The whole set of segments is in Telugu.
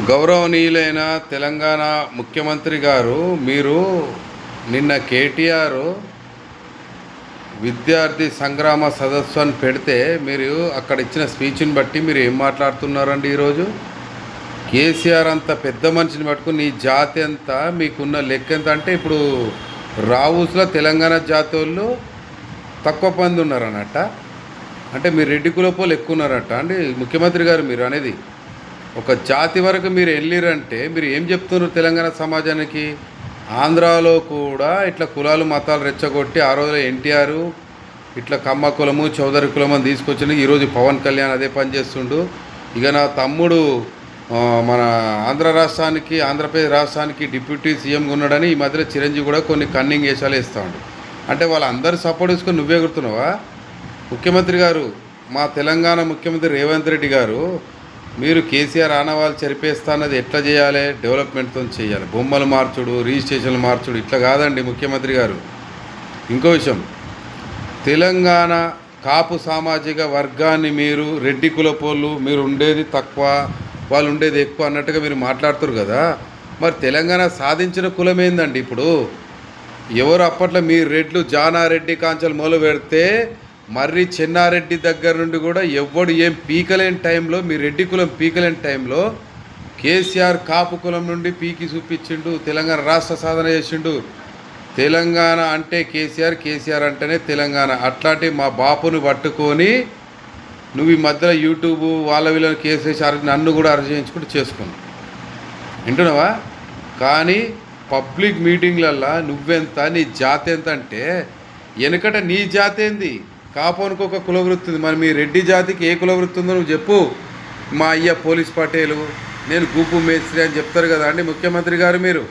గౌరవనీయులైన తెలంగాణ ముఖ్యమంత్రి గారు, మీరు నిన్న కేటీఆర్ విద్యార్థి సంగ్రామ సదస్సు అని పెడితే మీరు అక్కడ ఇచ్చిన స్పీచ్ని బట్టి మీరు ఏం మాట్లాడుతున్నారండి? ఈరోజు కేసీఆర్ అంత పెద్ద మనిషిని పట్టుకుని నీ జాతి ఎంత, మీకున్న లెక్క ఎంత అంటే ఇప్పుడు రావుస్లో తెలంగాణ జాతి వాళ్ళు తక్కువ మంది ఉన్నారన్నట్ట. అంటే మీరు రెడ్డి కులపోలు ఎక్కువ ఉన్నారట అండి ముఖ్యమంత్రి గారు. మీరు అనేది ఒక జాతి వరకు మీరు వెళ్ళిరంటే మీరు ఏం చెప్తున్నారు తెలంగాణ సమాజానికి? ఆంధ్రాలో కూడా ఇట్లా కులాలు మతాలు రెచ్చగొట్టి ఆ రోజులో ఎన్టీఆర్ ఇట్లా కమ్మ కులము చౌదరి కులం అని తీసుకొచ్చిన ఈరోజు పవన్ కళ్యాణ్ అదే పని చేస్తుండు. ఇక నా తమ్ముడు మన ఆంధ్రప్రదేశ్ రాష్ట్రానికి డిప్యూటీ సీఎంగా ఉన్నాడని ఈ మధ్యలో చిరంజీవి కూడా కొన్ని కన్నింగ్ వేషాలు వేస్తూ ఉండు. అంటే వాళ్ళందరూ సపోర్ట్ చేసుకొని నువ్వే గుర్తున్నావా? ముఖ్యమంత్రి గారు, మా తెలంగాణ ముఖ్యమంత్రి రేవంత్ రెడ్డి గారు, మీరు కేసీఆర్ ఆనవాళ్ళు చెరిపేస్తా అన్నది ఎట్లా చేయాలి? డెవలప్మెంట్తో చేయాలి. బొమ్మలు మార్చుడు, రిజిస్ట్రేషన్లు మార్చుడు ఇట్లా కాదండి ముఖ్యమంత్రి గారు. ఇంకో విషయం, తెలంగాణ కాపు సామాజిక వర్గాన్ని మీరు రెడ్డి కులపోళ్ళు, మీరు ఉండేది తక్కువ వాళ్ళు ఉండేది ఎక్కువ అన్నట్టుగా మీరు మాట్లాడుతారు కదా. మరి తెలంగాణ సాధించిన కులం ఏందండి? ఇప్పుడు ఎవరు అప్పట్లో మీ రెడ్లు జానారెడ్డి కాంచెలు మొదలు పెడితే మర్రి చెన్నారెడ్డి దగ్గర నుండి కూడా ఎవడు ఏం పీకలేని టైంలో, మీ రెడ్డి కులం పీకలేని టైంలో కేసీఆర్ కాపు కులం నుండి పీకి చూపించిండు, తెలంగాణ రాష్ట్ర సాధన చేసిండు. తెలంగాణ అంటే కేసీఆర్, కేసీఆర్ అంటేనే తెలంగాణ. అట్లాంటి మా బాపుని పట్టుకొని నువ్వు ఈ మధ్యలో యూట్యూబ్ వీళ్ళని కేసీఆర్ నన్ను కూడా అరెస్ట్ చేయించుకుంటూ చేసుకున్నావు. వింటున్నావా? కానీ పబ్లిక్ మీటింగ్లల్లో నువ్వెంత, నీ జాతి ఎంత అంటే వెనకట నీ జాతి ఏంది? కాపోనికి ఒక కులవృత్తి ఉంది. మరి మీ రెడ్డి జాతికి ఏ కులవృత్తి ఉందో నువ్వు చెప్పు. మా అయ్య పోలీస్ పటేలు, నేను గుప్పు మేస్త్రి అని చెప్తారు కదా అండి ముఖ్యమంత్రి గారు. మీరు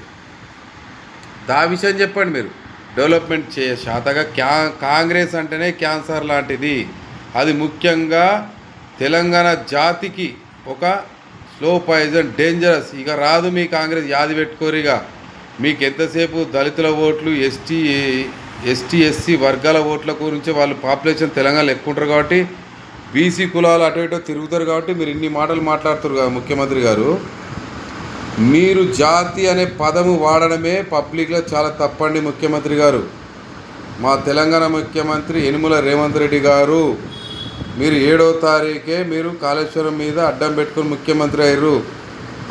దా విషయం చెప్పండి. మీరు డెవలప్మెంట్ శాతగా కాంగ్రెస్ అంటేనే క్యాన్సర్ లాంటిది. అది ముఖ్యంగా తెలంగాణ జాతికి ఒక స్లో పాయిజన్, డేంజరస్. ఇక రాదు మీ కాంగ్రెస్, యాది పెట్టుకోరిగా. మీకు ఎంతసేపు దళితుల ఓట్లు, ఎస్సీ వర్గాల ఓట్ల గురించి వాళ్ళు పాపులేషన్ తెలంగాణలో ఎక్కువ ఉంటారు కాబట్టి బీసీ కులాలు అటు ఇటో తిరుగుతారు కాబట్టి మీరు ఇన్ని మాటలు మాట్లాడుతారు కదా ముఖ్యమంత్రి గారు. మీరు జాతి అనే పదము వాడడమే పబ్లిక్లో చాలా తప్పండి ముఖ్యమంత్రి గారు. మా తెలంగాణ ముఖ్యమంత్రి యనుమల రేవంత్ రెడ్డి గారు, మీరు 7వ తారీఖే మీరు కాళేశ్వరం మీద అడ్డం పెట్టుకుని ముఖ్యమంత్రి అయ్యారు.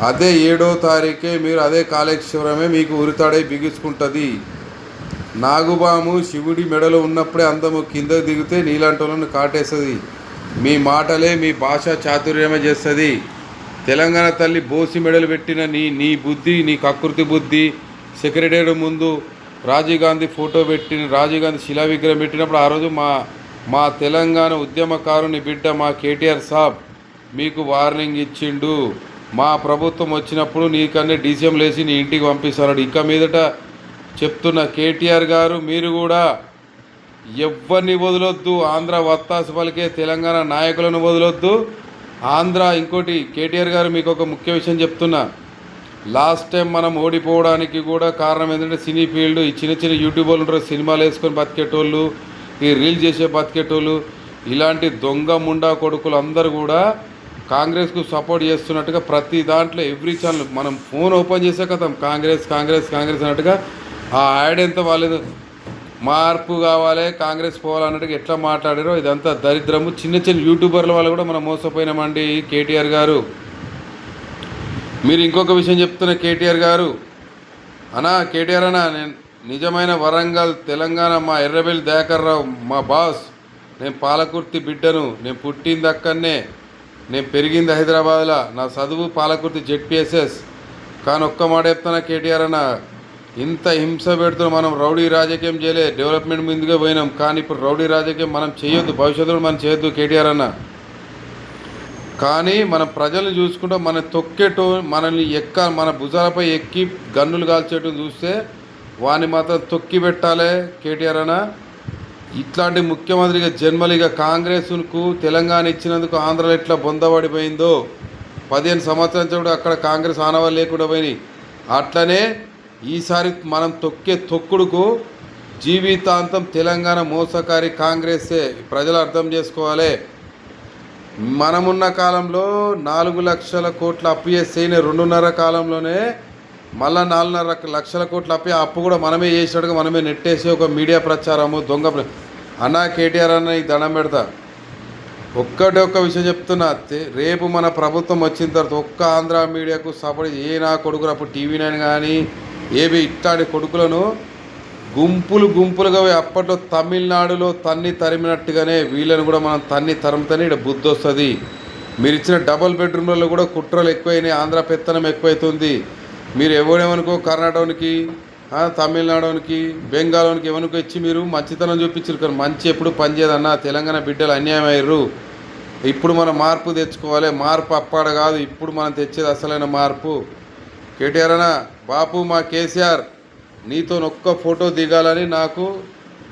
అదే 7వ తారీఖే మీరు అదే కాళేశ్వరమే మీకు ఉరితాడై బిగుసుకుంటుంది. నాగుబాము శివుడి మెడలో ఉన్నప్పుడే అందము కింద దిగితే నీలాంటి కాటేస్తుంది. మీ మాటలే మీ భాషా చాతుర్యమే చేస్తుంది. తెలంగాణ తల్లి బోసి మెడలు పెట్టిన నీ బుద్ధి, నీ కకృతి బుద్ధి, సెక్రటరీ ముందు రాజీవ్ గాంధీ ఫోటో పెట్టిన, రాజీవ్ గాంధీ శిలా విగ్రహం పెట్టినప్పుడు ఆ రోజు మా తెలంగాణ ఉద్యమకారుని బిడ్డ మా కేటీఆర్ సాబ్ మీకు వార్నింగ్ ఇచ్చిండు. మా ప్రభుత్వం వచ్చినప్పుడు నీకన్నా డీసీఎం లేచి నీ ఇంటికి పంపిస్తున్నాడు. ఇక మీదట చెప్తున్న కేటీఆర్ గారు, మీరు కూడా ఎవరిని వదలొద్దు. ఆంధ్ర వత్తాసు పలికే తెలంగాణ నాయకులను వదలొద్దు. ఇంకోటి కేటీఆర్ గారు, మీకు ఒక ముఖ్య విషయం చెప్తున్నా. లాస్ట్ టైం మనం ఓడిపోవడానికి కూడా కారణం ఏంటంటే సినీ ఫీల్డ్, ఈ చిన్న చిన్న యూట్యూబర్లు ఉంటారు, సినిమాలు వేసుకొని బతికేటోళ్ళు, ఈ రీల్ చేసే బతికేటోళ్ళు, ఇలాంటి దొంగ ముండా కొడుకులు అందరూ కూడా కాంగ్రెస్కు సపోర్ట్ చేస్తున్నట్టుగా ప్రతి దాంట్లో ఎవ్రీ ఛానల్ మనం ఫోన్ ఓపెన్ చేసే కదా కాంగ్రెస్ కాంగ్రెస్ కాంగ్రెస్ అన్నట్టుగా ఆ యాడ్ ఎంత వాళ్ళేదో మార్పు కావాలి, కాంగ్రెస్ పోవాలన్నట్టుగా ఎట్లా మాట్లాడారో ఇదంతా దరిద్రము. చిన్న చిన్న యూట్యూబర్ల వాళ్ళు కూడా మనం మోసపోయినామండి. కేటీఆర్ గారు, మీరు ఇంకొక విషయం చెప్తున్న కేటీఆర్ గారు, కేటీఆర్ నేను నిజమైన వరంగల్ తెలంగాణ మా ఎర్రబెల్లి దయాకర్ రావు మా బాస్. నేను పాలకుర్తి బిడ్డను, నేను పుట్టింది అక్కడనే, నేను పెరిగింది హైదరాబాద్లో, నా చదువు పాలకుర్తి జెడ్పీఎస్ఎస్. కానీ ఒక్క మాట చెప్తున్నా కేటీఆర్ ఇంత హింస పెడుతున్నాం. మనం రౌడీ రాజకీయం చేయలే, డెవలప్మెంట్ ముందుగా పోయినాం. కానీ ఇప్పుడు రౌడీ రాజకీయం మనం చేయొద్దు, భవిష్యత్తులో మనం చేయొద్దు కేటీఆర్ కానీ మనం ప్రజల్ని చూసుకుంటూ మనల్ని మన భుజాలపై ఎక్కి గన్నులు కాల్చేయటం చూస్తే వాని మాత్రం తొక్కి పెట్టాలి కేటీఆర్ ఇట్లాంటి ముఖ్యమంత్రిగా జన్మలిగా కాంగ్రెస్కు తెలంగాణ ఇచ్చినందుకు ఆంధ్రలో ఎట్లా బొందబడిపోయిందో 15 సంవత్సరాల కూడా అక్కడ కాంగ్రెస్ ఆనవాళ్ళు లేకుండా పోయినాయి. అట్లనే ఈసారి మనం తొక్కుడుకు జీవితాంతం తెలంగాణ మోసకారి కాంగ్రెస్సే. ప్రజలు అర్థం చేసుకోవాలి. మనమున్న కాలంలో 4 లక్షల కోట్ల అప్పు చేస్తే 2.5 కాలంలోనే మళ్ళా 4.5 లక్షల కోట్ల అప్పు కూడా మనమే చేసినట్టుగా మనమే నెట్టేసి ఒక మీడియా ప్రచారము అన్నా కేటీఆర్ అన్న ఈ దండం పెడతా. ఒక్క విషయం చెప్తున్నా, రేపు మన ప్రభుత్వం వచ్చిన తర్వాత ఒక్క ఆంధ్ర మీడియాకు సపోర్ట్ నా కొడుకులు అప్పుడు TV9 కానీ ఏవి ఇట్లాంటి కొడుకులను గుంపులుగా అప్పట్లో తమిళనాడులో తన్ని తరిమినట్టుగానే వీళ్ళని కూడా మనం తరుముతని ఇక్కడ బుద్ధి వస్తుంది. మీరు ఇచ్చిన డబుల్ బెడ్రూమ్లలో కూడా కుట్రలు ఎక్కువైనాయి, ఆంధ్ర పెత్తనం ఎక్కువైతుంది. మీరు ఎవడేమనుకో కర్ణాటకకి తమిళనాడుకి బెంగాల్కి ఎవరికో ఇచ్చి మీరు మంచితనం చూపించారు, కానీ మంచి ఎప్పుడు పనిచేయదన్న. తెలంగాణ బిడ్డలు అన్యాయం అయ్యారు. ఇప్పుడు మనం మార్పు తెచ్చుకోవాలి. మార్పు అప్పాడ కాదు, ఇప్పుడు మనం తెచ్చేది అసలైన మార్పు. కేటీఆర్ అన్న బాపు, మా కేసీఆర్ నీతో ఒక్క ఫోటో దిగాలని నాకు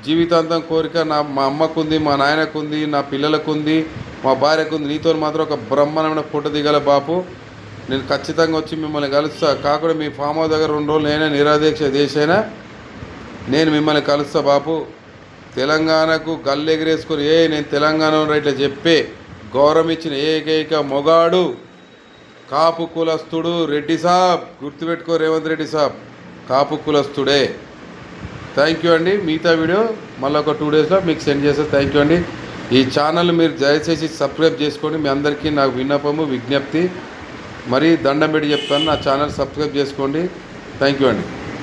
జీవితాంతం కోరిక. మా అమ్మకుంది, మా నాయనకుంది, నా పిల్లలకుంది, మా భార్యకుంది. నీతో మాత్రం ఒక బ్రహ్మాండమైన ఫోటో దిగాల బాపు. నేను ఖచ్చితంగా వచ్చి మిమ్మల్ని కలుస్తా. కాకుండా మీ ఫామ్ హౌస్ దగ్గర 2 రోజులు నేనే నిరాదీక్ష చేసైనా నేను మిమ్మల్ని కలుస్తా బాపు. తెలంగాణకు గల్లెగిరేసుకొని నేను తెలంగాణ ఇట్లా చెప్పే గౌరవం ఇచ్చిన ఏకైక మొగాడు కాపు కులస్తుడు రెడ్డి సాబ్. గుర్తుపెట్టుకో రేవంత్ రెడ్డి సాబ్, కాపు కులస్తుడే. థ్యాంక్ యూ అండి. మిగతా వీడియో మళ్ళీ ఒక 2 డేస్లో మీకు సెండ్ చేస్తే థ్యాంక్ యూ అండి. ఈ ఛానల్ మీరు దయచేసి సబ్స్క్రైబ్ చేసుకోండి. మీ అందరికీ నాకు విన్నపము, విజ్ఞప్తి. మరీ దండం పెట్టి చెప్తాను, నా ఛానల్ సబ్స్క్రైబ్ చేసుకోండి. థ్యాంక్ యూ అండి.